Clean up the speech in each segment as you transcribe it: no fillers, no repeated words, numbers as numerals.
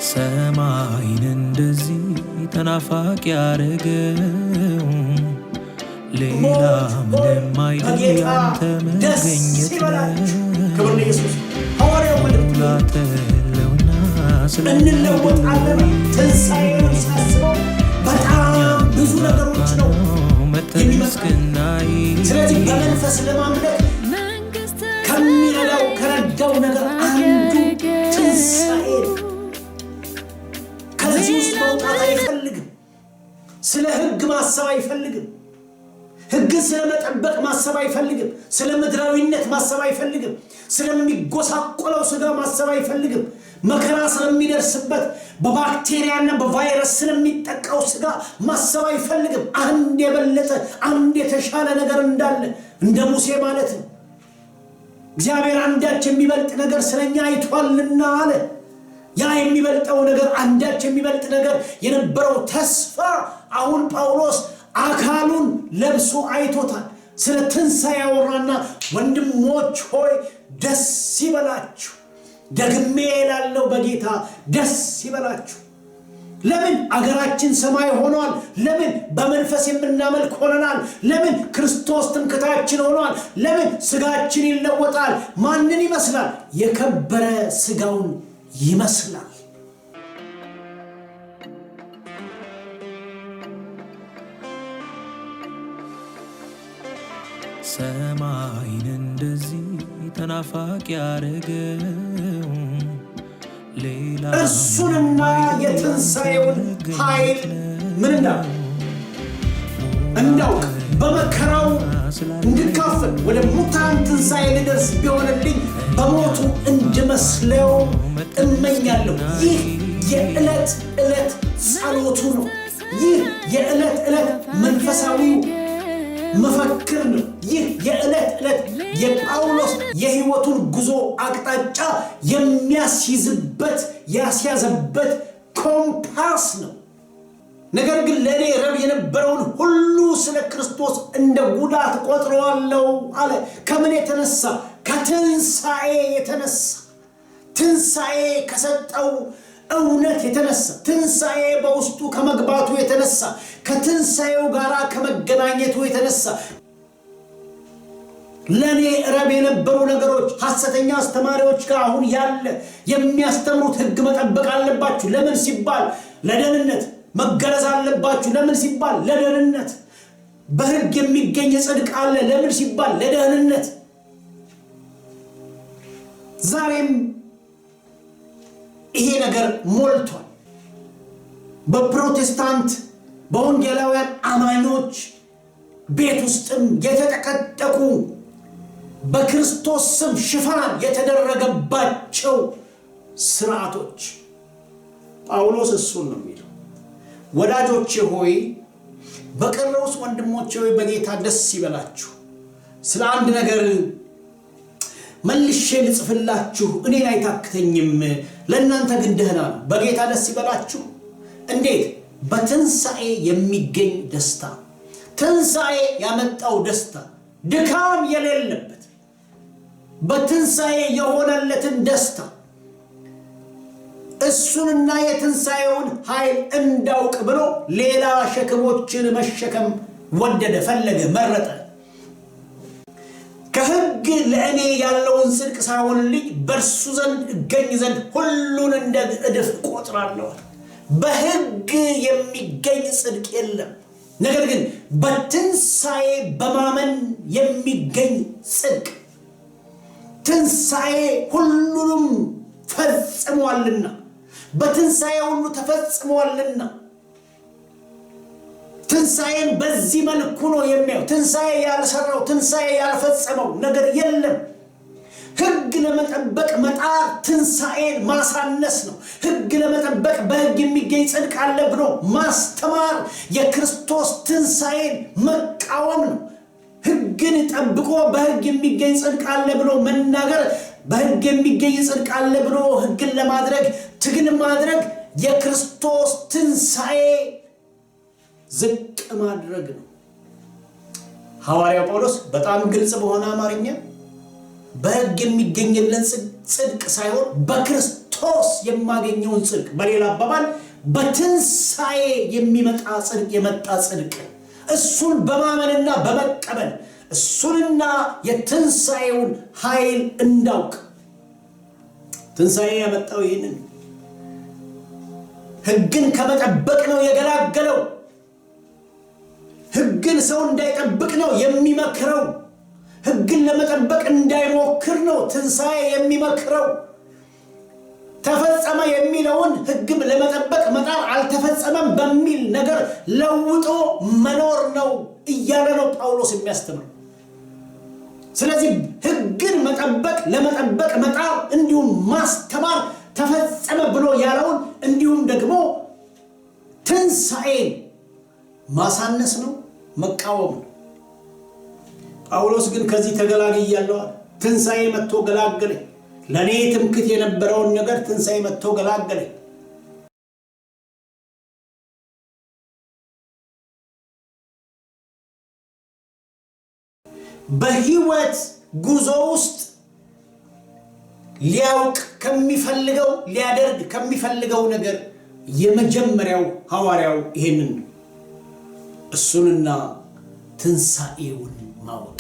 ሰማይን እንደዚህ ተናፋቂ ያረገው ሌላ ምንም አይደል ያንተ መገኘት ክብር ለኢየሱስ። ሐዋርያው መልእክት እንለወጣለን። ትንሣኤውን ሳስበው በጣም ብዙ ነገሮች ነው የሚመስገናይ። ስለዚህ በመንፈስ ለማምለክ ከሚረዳው ከረዳው ነገር አንዱ ትንሣኤ ነው። ከዚህ ውስጥ መውጣት አይፈልግም። ስለ ሕግ ማሰብ አይፈልግም። ሕግን ስለመጠበቅ ማሰብ አይፈልግም። ስለ ምድራዊነት ማሰብ አይፈልግም። ስለሚጎሳቆለው ሥጋ ማሰብ አይፈልግም። መከራ ስለሚደርስበት በባክቴሪያና በቫይረስ ስለሚጠቃው ሥጋ ማሰብ አይፈልግም። አንድ የበለጠ አንድ የተሻለ ነገር እንዳለ እንደ ሙሴ ማለት ነው። እግዚአብሔር አንዳች የሚበልጥ ነገር ስለኛ አይቷልና አለ። ያ የሚበልጠው ነገር አንዳች የሚበልጥ ነገር የነበረው ተስፋ አሁን ጳውሎስ አካሉን ለብሶ አይቶታል። ስለ ትንሣኤ ያወራና ወንድሞች ሆይ ደስ ይበላችሁ፣ ደግሜ እላለሁ በጌታ ደስ ይበላችሁ። ለምን አገራችን ሰማይ ሆኗል? ለምን በመንፈስ የምናመልክ ሆነናል? ለምን ክርስቶስ ትምክህታችን ሆኗል? ለምን ሥጋችን ይለወጣል? ማንን ይመስላል? የከበረ ሥጋውን ይመስላል። ሰማይን እንደዚህ ተናፋቂ ያረገው ሌላ እርሱንና የትንሣኤውን ኃይል ምንና እንዳውቅ በመከራው እንድካፈል ወደ ሙታን ትንሣኤ ልደርስ ቢሆንልኝ በሞቱ እንድመስለው እመኛለሁ። ይህ የዕለት ዕለት ጸሎቱ ነው። ይህ የዕለት ዕለት መንፈሳዊው መፈክር ነው። ይህ የዕለት ዕለት የጳውሎስ የሕይወቱን ጉዞ አቅጣጫ የሚያስይዝበት ያስያዘበት ኮምፓስ ነው። ነገር ግን ለእኔ ረብ የነበረውን ሁሉ ስለ ክርስቶስ እንደ ጉዳት ቆጥረዋለሁ አለ። ከምን የተነሳ? ከትንሣኤ የተነሳ። ትንሣኤ ከሰጠው እውነት የተነሳ፣ ትንሣኤ በውስጡ ከመግባቱ የተነሳ፣ ከትንሣኤው ጋር ከመገናኘቱ የተነሳ ለኔ ረብ የነበሩ ነገሮች ሐሰተኛ አስተማሪዎች ጋር አሁን ያለ የሚያስተምሩት ሕግ መጠበቅ አለባችሁ። ለምን ሲባል ለደህንነት መገረዝ አለባችሁ። ለምን ሲባል ለደህንነት። በሕግ የሚገኝ ጽድቅ አለ። ለምን ሲባል ለደህንነት። ዛሬም ይሄ ነገር ሞልቷል። በፕሮቴስታንት በወንጌላውያን አማኞች ቤት ውስጥም የተጠቀጠቁ በክርስቶስ ስም ሽፋን የተደረገባቸው ስርዓቶች። ጳውሎስ እሱን ነው የሚለው። ወዳጆቼ ሆይ በቀረውስ ወንድሞቼ ሆይ በጌታ ደስ ይበላችሁ። ስለ አንድ ነገር መልሼ ልጽፍላችሁ እኔን አይታክተኝም፣ ለእናንተ ግን ደህና ነው። በጌታ ደስ ይበላችሁ። እንዴት? በትንሣኤ የሚገኝ ደስታ። ትንሣኤ ያመጣው ደስታ ድካም የሌለበት በትንሣኤ የሆነለትን ደስታ እሱንና የትንሣኤውን ኃይል እንዳውቅ ብሎ ሌላ ሸክሞችን መሸከም ወደደ፣ ፈለገ፣ መረጠ። ከሕግ ለእኔ ያለውን ጽድቅ ሳይሆንልኝ በእርሱ ዘንድ እገኝ ዘንድ ሁሉን እንደ እድፍ ቆጥራለሁ። በሕግ የሚገኝ ጽድቅ የለም። ነገር ግን በትንሣኤ በማመን የሚገኝ ጽድቅ፣ ትንሣኤ ሁሉንም ፈጽሟልና፣ በትንሣኤ ሁሉ ተፈጽሟልና። ትንሣኤን በዚህ መልኩ ነው የሚያየው። ትንሣኤ ያልሰራው፣ ትንሣኤ ያልፈጸመው ነገር የለም። ሕግ ለመጠበቅ መጣር ትንሣኤን ማሳነስ ነው። ሕግ ለመጠበቅ በሕግ የሚገኝ ጽድቅ አለ ብሎ ማስተማር የክርስቶስ ትንሣኤን መቃወም ነው። ሕግን ጠብቆ በሕግ የሚገኝ ጽድቅ አለ ብሎ መናገር፣ በሕግ የሚገኝ ጽድቅ አለ ብሎ ሕግን ለማድረግ ትግል ማድረግ የክርስቶስ ትንሣኤ ዝቅ ማድረግ ነው። ሐዋርያው ጳውሎስ በጣም ግልጽ በሆነ አማርኛ በሕግ የሚገኝልን ጽድቅ ሳይሆን በክርስቶስ በክርስቶስ የማገኘውን ጽድቅ በሌላ አባባል በትንሣኤ የሚመጣ ጽድቅ የመጣ ጽድቅ እሱን በማመንና በመቀበል እሱንና የትንሣኤውን ኃይል እንዳውቅ ትንሣኤ ያመጣው ይህንን ሕግን ከመጠበቅ ነው የገላገለው። ሕግን ሰው እንዳይጠብቅ ነው የሚመክረው። ሕግን ለመጠበቅ እንዳይሞክር ነው ትንሣኤ የሚመክረው። ተፈጸመ የሚለውን ሕግም ለመጠበቅ መጣር አልተፈጸመም በሚል ነገር ለውጦ መኖር ነው እያለ ነው ጳውሎስ የሚያስተምረው። ስለዚህ ሕግን መጠበቅ ለመጠበቅ መጣር እንዲሁም ማስተማር ተፈጸመ ብሎ ያለውን እንዲሁም ደግሞ ትንሣኤን ማሳነስ ነው መቃወም ነው። ጳውሎስ ግን ከዚህ ተገላግያለሁ አለ። ትንሣኤ መጥቶ ገላገለኝ። ለኔ ትምክህት የነበረውን ነገር ትንሣኤ መጥቶ ገላገለኝ። በህይወት ጉዞ ውስጥ ሊያውቅ ከሚፈልገው ሊያደርግ ከሚፈልገው ነገር የመጀመሪያው ሐዋርያው ይሄንን እሱንና ትንሣኤውን ማወቅ።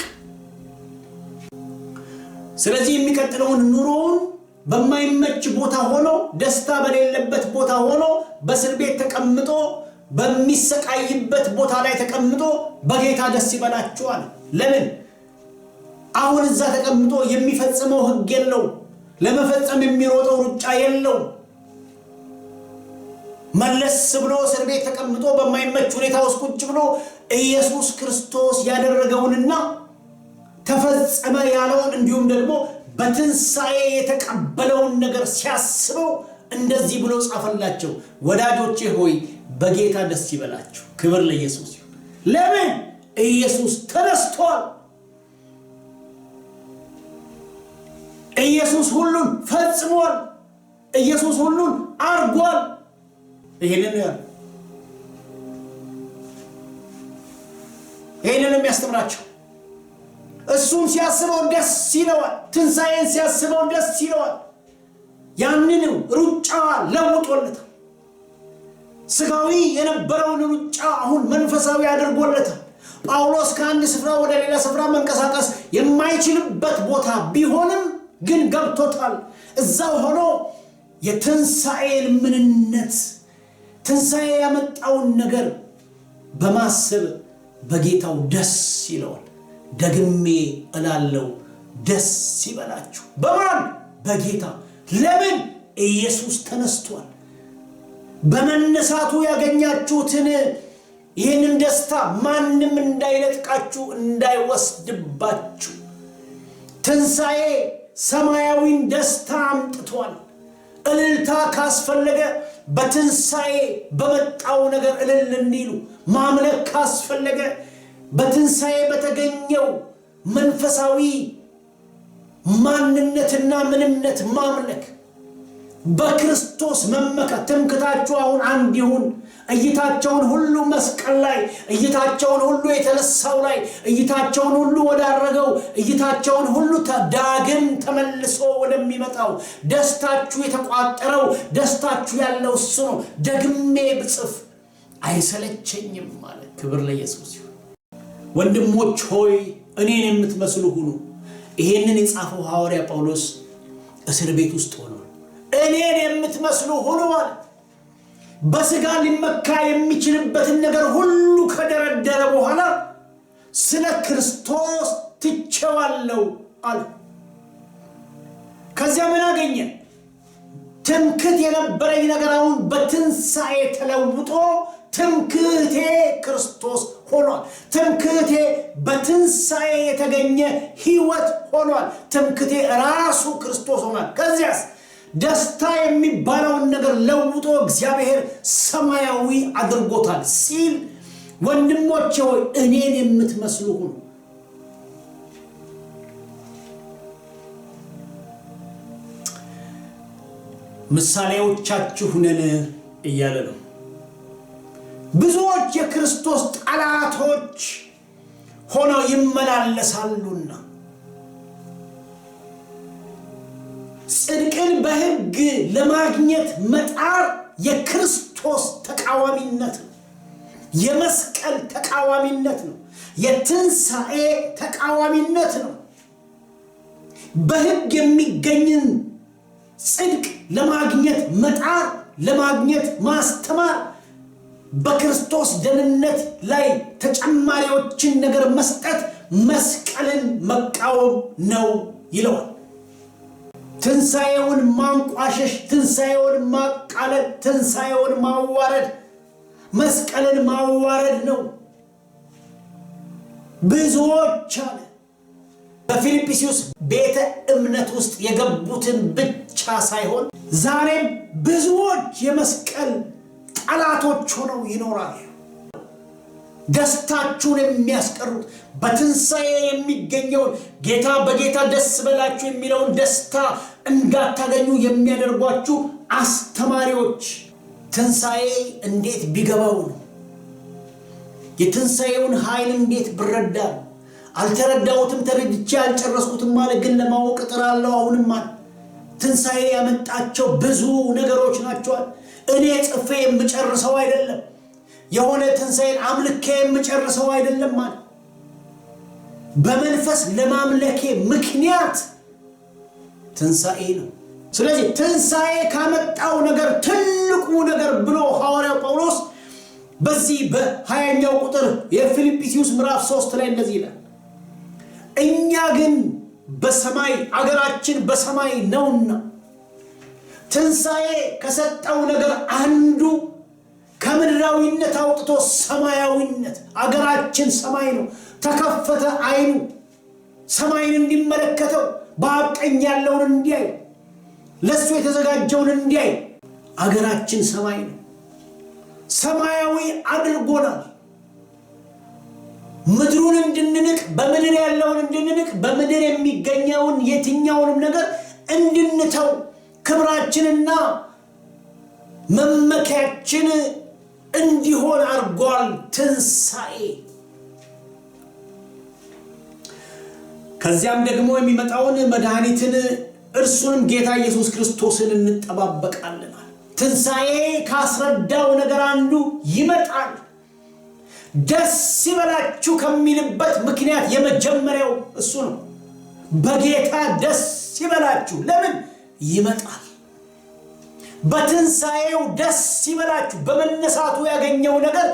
ስለዚህ የሚቀጥለውን ኑሮውን በማይመች ቦታ ሆኖ ደስታ በሌለበት ቦታ ሆኖ በእስር ቤት ተቀምጦ በሚሰቃይበት ቦታ ላይ ተቀምጦ በጌታ ደስ ይበላችሁ አለ። ለምን? አሁን እዛ ተቀምጦ የሚፈጽመው ሕግ የለው፣ ለመፈጸም የሚሮጠው ሩጫ የለው። መለስ ብሎ እስር ቤት ተቀምጦ በማይመች ሁኔታ ውስጥ ቁጭ ብሎ ኢየሱስ ክርስቶስ ያደረገውንና ተፈጸመ ያለውን እንዲሁም ደግሞ በትንሣኤ የተቀበለውን ነገር ሲያስበው እንደዚህ ብሎ ጻፈላቸው። ወዳጆቼ ሆይ በጌታ ደስ ይበላችሁ። ክብር ለኢየሱስ ይሁን። ለምን? ኢየሱስ ተነስቷል። ኢየሱስ ሁሉን ፈጽሟል። ኢየሱስ ሁሉን አርጓል። ይሄንን የሚያስተምራቸው እሱን ሲያስበው ደስ ይለዋል። ትንሣኤን ሲያስበው ደስ ይለዋል። ያንን ሩጫ ለውጦለታል። ስጋዊ የነበረውን ሩጫ አሁን መንፈሳዊ አድርጎለታል። ጳውሎስ ከአንድ ስፍራ ወደ ሌላ ስፍራ መንቀሳቀስ የማይችልበት ቦታ ቢሆንም ግን ገብቶታል። እዛው ሆኖ የትንሣኤን ምንነት ትንሣኤ ያመጣውን ነገር በማሰብ በጌታው ደስ ይለዋል። ደግሜ እላለሁ ደስ ይበላችሁ። በማን? በጌታ። ለምን? ኢየሱስ ተነስቷል። በመነሳቱ ያገኛችሁትን ይህንን ደስታ ማንም እንዳይነጥቃችሁ እንዳይወስድባችሁ። ትንሣኤ ሰማያዊን ደስታ አምጥቷል። እልልታ ካስፈለገ በትንሣኤ በመጣው ነገር እልል እንዲሉ፣ ማምለክ ካስፈለገ በትንሣኤ በተገኘው መንፈሳዊ ማንነትና ምንነት ማምለክ፣ በክርስቶስ መመካት። ትምክህታችሁ አሁን አንድ ይሁን። እይታቸውን ሁሉ መስቀል ላይ፣ እይታቸውን ሁሉ የተነሳው ላይ፣ እይታቸውን ሁሉ ወዳረገው፣ እይታቸውን ሁሉ ዳግም ተመልሶ ወደሚመጣው ደስታችሁ የተቋጠረው ደስታችሁ ያለው እሱ ነው። ደግሜ ብጽፍ አይሰለቸኝም ማለት። ክብር ለኢየሱስ ይሁን። ወንድሞች ሆይ እኔን የምትመስሉ ሁኑ። ይሄንን የጻፈው ሐዋርያ ጳውሎስ እስር ቤት ውስጥ ሆኖ እኔን የምትመስሉ ሁኑ ማለት በስጋ ሊመካ የሚችልበትን ነገር ሁሉ ከደረደረ በኋላ ስለ ክርስቶስ ትቼዋለሁ አለ። ከዚያ ምን አገኘ? ትምክህት የነበረኝ ነገር አሁን በትንሣኤ ተለውጦ ትምክህቴ ክርስቶስ ሆኗል። ትምክህቴ በትንሣኤ የተገኘ ሕይወት ሆኗል። ትምክህቴ ራሱ ክርስቶስ ሆኗል። ከዚያስ ደስታ የሚባለውን ነገር ለውጦ እግዚአብሔር ሰማያዊ አድርጎታል ሲል ወንድሞቼ ሆይ እኔን የምትመስሉ ሁኑ። ምሳሌዎቻችሁ ነን እያለ ነው። ብዙዎች የክርስቶስ ጠላቶች ሆነው ይመላለሳሉና ጽድቅን በሕግ ለማግኘት መጣር የክርስቶስ ተቃዋሚነት ነው። የመስቀል ተቃዋሚነት ነው። የትንሣኤ ተቃዋሚነት ነው። በሕግ የሚገኝን ጽድቅ ለማግኘት መጣር፣ ለማግኘት ማስተማር፣ በክርስቶስ ደህንነት ላይ ተጨማሪዎችን ነገር መስጠት መስቀልን መቃወም ነው ይለዋል። ትንሣኤውን ማንቋሸሽ፣ ትንሣኤውን ማቃለል፣ ትንሣኤውን ማዋረድ መስቀልን ማዋረድ ነው። ብዙዎች አለ በፊልጵስዩስ ቤተ እምነት ውስጥ የገቡትን ብቻ ሳይሆን ዛሬም ብዙዎች የመስቀል ጠላቶች ሆነው ይኖራሉ። ደስታችሁን የሚያስቀሩት በትንሣኤ የሚገኘውን ጌታ በጌታ ደስ በላችሁ የሚለውን ደስታ እንዳታገኙ የሚያደርጓችሁ አስተማሪዎች ትንሣኤ እንዴት ቢገባው ነው? የትንሣኤውን ኃይል እንዴት ብረዳ ነው? አልተረዳሁትም፣ ተረድቼ አልጨረስኩትም ማለት ግን ለማወቅ እጥራለሁ። አሁንም ማለት ትንሣኤ ያመጣቸው ብዙ ነገሮች ናቸዋል። እኔ ጽፌ የምጨርሰው አይደለም። የሆነ ትንሣኤን አምልኬ የምጨርሰው አይደለም ማለት በመንፈስ ለማምለኬ ምክንያት ትንሣኤ ነው። ስለዚህ ትንሣኤ ካመጣው ነገር ትልቁ ነገር ብሎ ሐዋርያው ጳውሎስ በዚህ በ20ኛው ቁጥር የፊልጵስዩስ ምዕራፍ 3 ላይ እንደዚህ ይላል፣ እኛ ግን በሰማይ አገራችን በሰማይ ነውና ትንሣኤ ከሰጠው ነገር አንዱ ከምድራዊነት አውጥቶ ሰማያዊነት፣ አገራችን ሰማይ ነው። ተከፈተ አይኑ ሰማይን እንዲመለከተው፣ በአብ ቀኝ ያለውን እንዲያይ፣ ለሱ የተዘጋጀውን እንዲያይ። አገራችን ሰማይ ነው። ሰማያዊ አድርጎናል። ምድሩን እንድንንቅ፣ በምድር ያለውን እንድንንቅ፣ በምድር የሚገኘውን የትኛውንም ነገር እንድንተው ክብራችንና መመኪያችን እንዲሆን አድርጓል ትንሣኤ። ከዚያም ደግሞ የሚመጣውን መድኃኒትን እርሱንም ጌታ ኢየሱስ ክርስቶስን እንጠባበቃለን። ትንሣኤ ካስረዳው ነገር አንዱ ይመጣል። ደስ ይበላችሁ ከሚልበት ምክንያት የመጀመሪያው እሱ ነው። በጌታ ደስ ይበላችሁ። ለምን? ይመጣል። በትንሣኤው ደስ ይበላችሁ። በመነሳቱ ያገኘው ነገር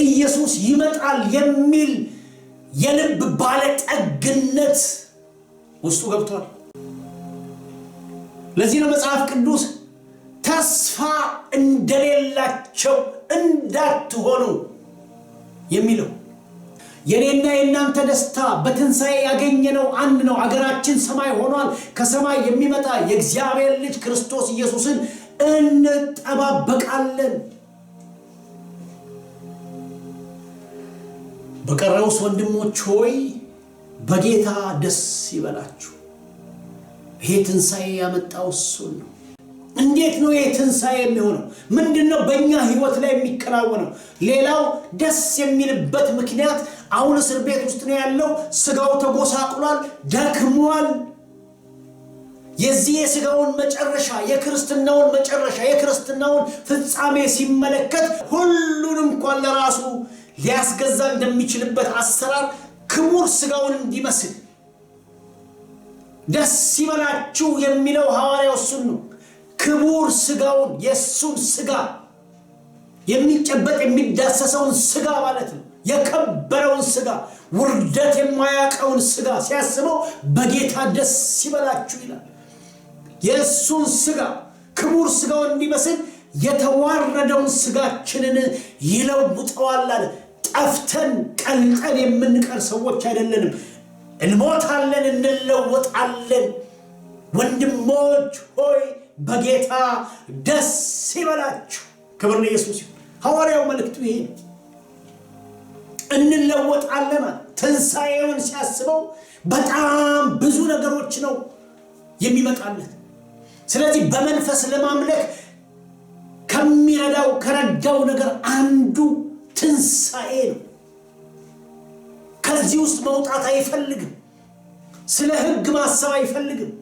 ኢየሱስ ይመጣል የሚል የልብ ባለጠግነት ውስጡ ገብቷል። ለዚህ ነው መጽሐፍ ቅዱስ ተስፋ እንደሌላቸው እንዳትሆኑ የሚለው። የኔና የናንተ ደስታ በትንሣኤ ያገኘነው አንድ ነው። አገራችን ሰማይ ሆኗል። ከሰማይ የሚመጣ የእግዚአብሔር ልጅ ክርስቶስ ኢየሱስን እንጠባበቃለን። በቀረውስ ወንድሞች ሆይ በጌታ ደስ ይበላችሁ። ይሄ ትንሣኤ ያመጣው እሱን ነው። እንዴት ነው ይሄ ትንሣኤ የሚሆነው? ምንድነው በእኛ ህይወት ላይ የሚከናወነው? ሌላው ደስ የሚልበት ምክንያት አሁን እስር ቤት ውስጥ ነው ያለው። ስጋው ተጎሳቁሏል፣ ደክሟል። የዚህ የስጋውን መጨረሻ፣ የክርስትናውን መጨረሻ፣ የክርስትናውን ፍጻሜ ሲመለከት ሁሉን እንኳን ለራሱ ሊያስገዛ እንደሚችልበት አሰራር ክቡር ስጋውን እንዲመስል ደስ ይበላችሁ የሚለው ሐዋርያው እሱን ነው። ክቡር ስጋውን፣ የሱን ስጋ፣ የሚጨበጥ የሚዳሰሰውን ስጋ ማለት ነው። የከበረውን ስጋ፣ ውርደት የማያውቀውን ስጋ ሲያስበው በጌታ ደስ ይበላችሁ ይላል። የሱን ስጋ፣ ክቡር ስጋውን እንዲመስል የተዋረደውን ስጋችንን ይለውጠዋል አለ። ጠፍተን ቀልጠን የምንቀር ሰዎች አይደለንም። እንሞታለን፣ እንለወጣለን። ወንድሞች ሆይ በጌታ ደስ ይበላችሁ። ክብር ለኢየሱስ ይሁን። ሐዋርያው መልእክቱ ይሄ ነው። እንለወጣለን። ትንሣኤውን ሲያስበው በጣም ብዙ ነገሮች ነው የሚመጣለት። ስለዚህ በመንፈስ ለማምለክ ከረዳው ነገር አንዱ ትንሣኤ ነው። ከዚህ ውስጥ መውጣት አይፈልግም። ስለ ሕግ ማሰብ አይፈልግም።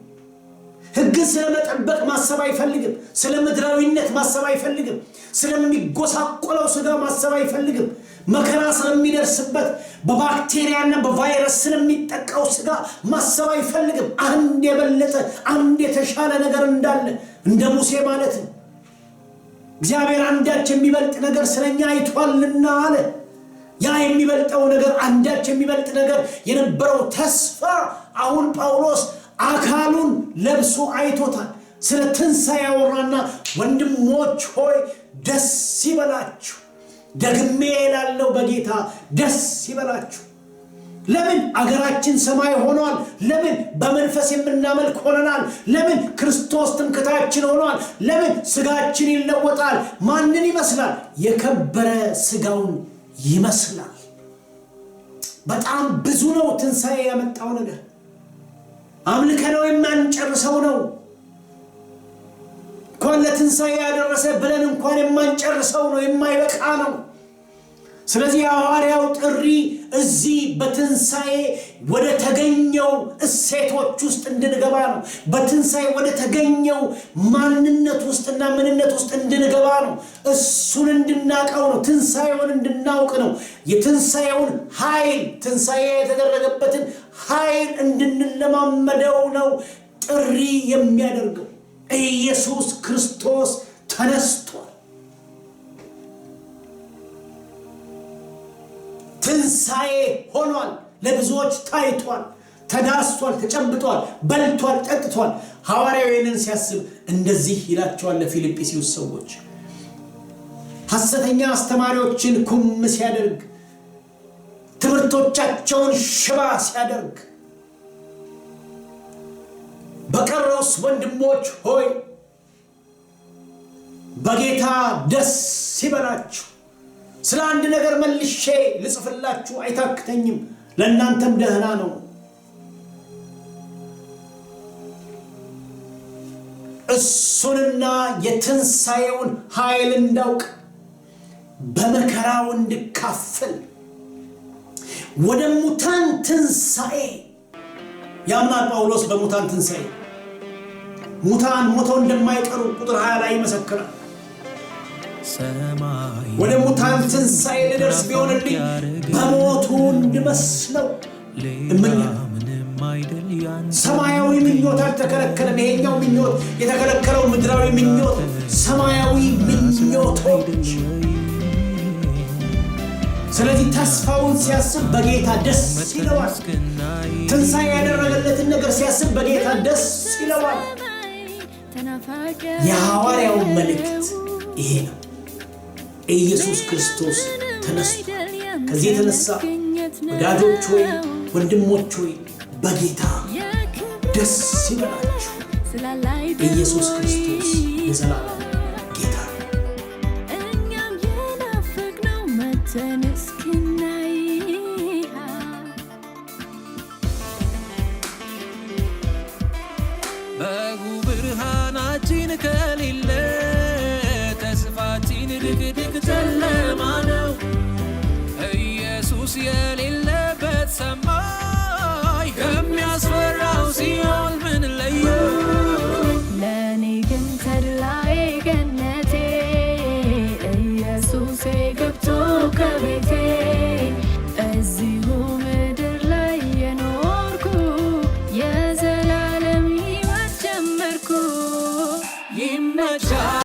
ሕግን ስለመጠበቅ ማሰብ አይፈልግም። ስለ ምድራዊነት ማሰብ አይፈልግም። ስለሚጎሳቆለው ሥጋ ማሰብ አይፈልግም። መከራ ስለሚደርስበት በባክቴሪያና በቫይረስ ስለሚጠቃው ሥጋ ማሰብ አይፈልግም። አንድ የበለጠ አንድ የተሻለ ነገር እንዳለ እንደ ሙሴ ማለት ነው። እግዚአብሔር አንዳች የሚበልጥ ነገር ስለኛ አይቷልና አለ። ያ የሚበልጠው ነገር አንዳች የሚበልጥ ነገር የነበረው ተስፋ አሁን ጳውሎስ አካሉን ለብሶ አይቶታል። ስለ ትንሣኤ ያወራና ወንድሞች ሆይ ደስ ይበላችሁ፣ ደግሜ እላለሁ በጌታ ደስ ይበላችሁ። ለምን? አገራችን ሰማይ ሆኗል። ለምን? በመንፈስ የምናመልክ ሆነናል። ለምን? ክርስቶስ ትምክህታችን ሆኗል። ለምን? ሥጋችን ይለወጣል። ማንን ይመስላል? የከበረ ሥጋውን ይመስላል። በጣም ብዙ ነው ትንሣኤ ያመጣው ነገር። አምልከነው የማንጨርሰው ነው። እንኳን ለትንሣኤ ያደረሰ ብለን እንኳን የማንጨርሰው ነው፣ የማይበቃ ነው። ስለዚህ የሐዋርያው ጥሪ እዚህ በትንሣኤ ወደ ተገኘው እሴቶች ውስጥ እንድንገባ ነው። በትንሣኤ ወደ ተገኘው ማንነት ውስጥና ምንነት ውስጥ እንድንገባ ነው። እሱን እንድናውቀው ነው። ትንሣኤውን እንድናውቅ ነው። የትንሣኤውን ኃይል፣ ትንሣኤ የተደረገበትን ኃይል እንድንለማመደው ነው ጥሪ የሚያደርገው። ኢየሱስ ክርስቶስ ተነስቷል። ትንሣኤ ሆኗል። ለብዙዎች ታይቷል፣ ተዳስቷል፣ ተጨብጧል፣ በልቷል፣ ጠጥቷል። ሐዋርያው ይህንን ሲያስብ እንደዚህ ይላቸዋል ለፊልጵስዩስ ሰዎች። ሐሰተኛ አስተማሪዎችን ኩም ሲያደርግ፣ ትምህርቶቻቸውን ሽባ ሲያደርግ፣ በቀረውስ ወንድሞች ሆይ በጌታ ደስ ይበላችሁ። ስለ አንድ ነገር መልሼ ልጽፍላችሁ አይታክተኝም፣ ለእናንተም ደህና ነው። እሱንና የትንሣኤውን ኃይል እንዳውቅ በመከራው እንድካፈል ወደ ሙታን ትንሣኤ ያምናል ጳውሎስ። በሙታን ትንሣኤ ሙታን ሞተው እንደማይቀሩ ቁጥር 20 ላይ ይመሰክራል። ወደ ሙታን ትንሣኤ ልደርስ ቢሆንልኝ በሞቱ እንድመስለው እመኛለሁ። ሰማያዊ ምኞት አልተከለከለም። ይሄኛው ምኞት የተከለከለው ምድራዊ ምኞት፣ ሰማያዊ ምኞቶች። ስለዚህ ተስፋውን ሲያስብ በጌታ ደስ ይለዋል። ትንሣኤ ያደረገለትን ነገር ሲያስብ በጌታ ደስ ይለዋል። የሐዋርያው መልእክት ይሄ ነው። ኢየሱስ ክርስቶስ ተነስቷል። ከዚህ የተነሳ ወዳጆች ሆይ ወንድሞች ሆይ በጌታ ደስ ይበላችሁ። ኢየሱስ ክርስቶስ ለዘላለም ጌታ ነው። እኛም የናፈቅነው መተን እስክናይ በጉ ብርሃናችን ከሌለ ተስፋችን ድቅድቅ ጨለማ ነው። ኢየሱስ የሌለበት ሰማይ ከሚያስፈራው ሲኦል ምን ለየው? ለእኔ ግን ተድላዬ ገነቴ ኢየሱሴ ገብቶ ከቤቴ እዚሁ ምድር ላይ የኖርኩ የዘላለም ሕይወት ጀመርኩ። ይመቻል።